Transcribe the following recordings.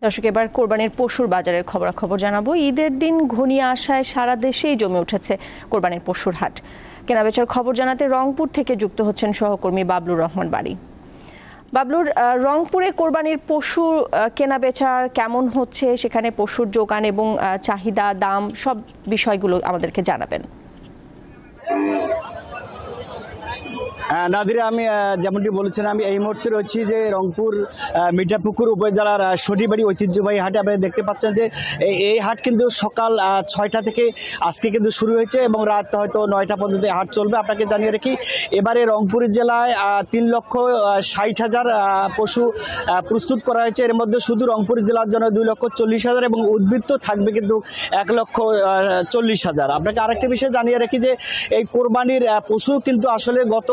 দর্শক, এবার কোরবানির পশুর বাজারের খবরাখবর জানাবো। ঈদের দিন ঘনিয়ে আসায় সারা দেশেই জমে উঠেছে কোরবানির পশুর হাট। কেনাবেচার খবর জানাতে রংপুর থেকে যুক্ত হচ্ছেন সহকর্মী বাবলুর রহমান বাড়ি। বাবলুর, রংপুরে কোরবানির পশু কেনাবেচার কেমন হচ্ছে, সেখানে পশুর যোগান এবং চাহিদা, দাম সব বিষয়গুলো আমাদেরকে জানাবেন। নাদিরা, আমি যেমনটি বলেছিলাম, আমি এই মুহূর্তে রয়েছি যে রংপুর মিঠাপুকুর উপজেলার সটিবাড়ি ঐতিহ্যবাহী হাটে। আপনারা দেখতে পাচ্ছেন যে এই হাট কিন্তু সকাল 6টা থেকে আজকে কিন্তু শুরু হয়েছে এবং রাত হয়তো 9টা পর্যন্ত হাট চলবে। আপনাকে জানিয়ে রাখি, এবারে রংপুর জেলায় 3,60,000 পশু প্রস্তুত করা হয়েছে। এর মধ্যে শুধু রংপুর জেলার জন্য 2,40,000 এবং উদ্বৃত্ত থাকবে কিন্তু 1,40,000। আপনাকে আরেকটা বিষয় জানিয়ে রাখি যে এই কোরবানির পশু কিন্তু আসলে গত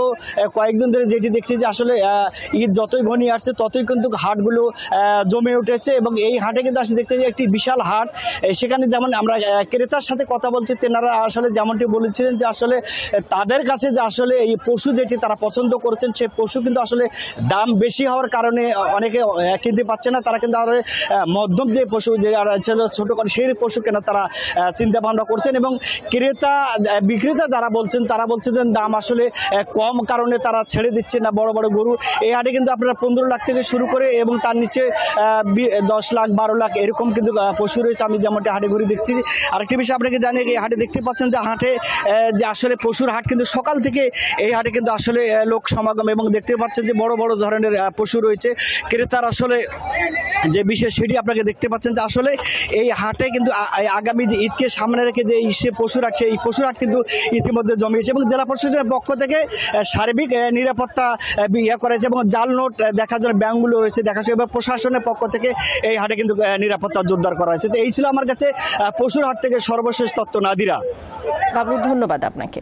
কয়েকদিন ধরে যেটি দেখছি যে আসলে ঈদ যতই ঘনিয়ে আসছে ততই কিন্তু হাটগুলো জমে উঠেছে এবং এই হাটে কিন্তু আসলে দেখতে যে একটি বিশাল হাট। সেখানে যেমন আমরা ক্রেতার সাথে কথা বলছি, তেনারা আসলে যেমনটি বলেছিলেন যে আসলে তাদের কাছে যে আসলে এই পশু যেটি তারা পছন্দ করেছেন, সে পশু কিন্তু আসলে দাম বেশি হওয়ার কারণে অনেকে কিনতে পারছে না। তারা কিন্তু আরো মধ্যম যে পশু যে ছিল ছোট করে সেই পশু কেনা তারা চিন্তা ভাবনা করছেন এবং বিক্রেতা যারা বলছেন তারা বলছেন দাম আসলে কম কারণে তারা ছেড়ে দিচ্ছে না বড় বড় গরু। এই হাটে কিন্তু আপনারা 15 লাখ থেকে শুরু করে এবং তার নিচে 10 লাখ 12 লাখ এরকম কিন্তু পশু রয়েছে। আমি যেমনটা হাটে ঘুরে দেখছি। আরেকটি বিষয় আপনাকে জানিয়ে এই হাটে দেখতে পাচ্ছেন যে হাটে যে আসলে পশুর হাট কিন্তু সকাল থেকে এই হাটে কিন্তু আসলে লোক সমাগম এবং দেখতে পাচ্ছেন যে বড় বড় ধরনের পশু রয়েছে। ক্রেতার আসলে যে বিষয় সেটি আপনাকে দেখতে পাচ্ছেন যে আসলে এই হাটে কিন্তু আগামী যে ঈদকে সামনে রেখে যে সে পশুর হাট, সেই পশুর হাট কিন্তু ইতিমধ্যে জমিয়েছে এবং জেলা প্রশাসনের পক্ষ থেকে সার্বিক নিরাপত্তা করেছে এবং জাল নোট দেখার জন্য ব্যাংকগুলো রয়েছে দেখাচ্ছে এবং প্রশাসনের পক্ষ থেকে এই হাটে কিন্তু নিরাপত্তা জোরদার করা হয়েছে। তো এই ছিল আমার কাছে পশুর হাট থেকে সর্বশেষ তথ্য। নাদিরা। বাবলু, ধন্যবাদ আপনাকে।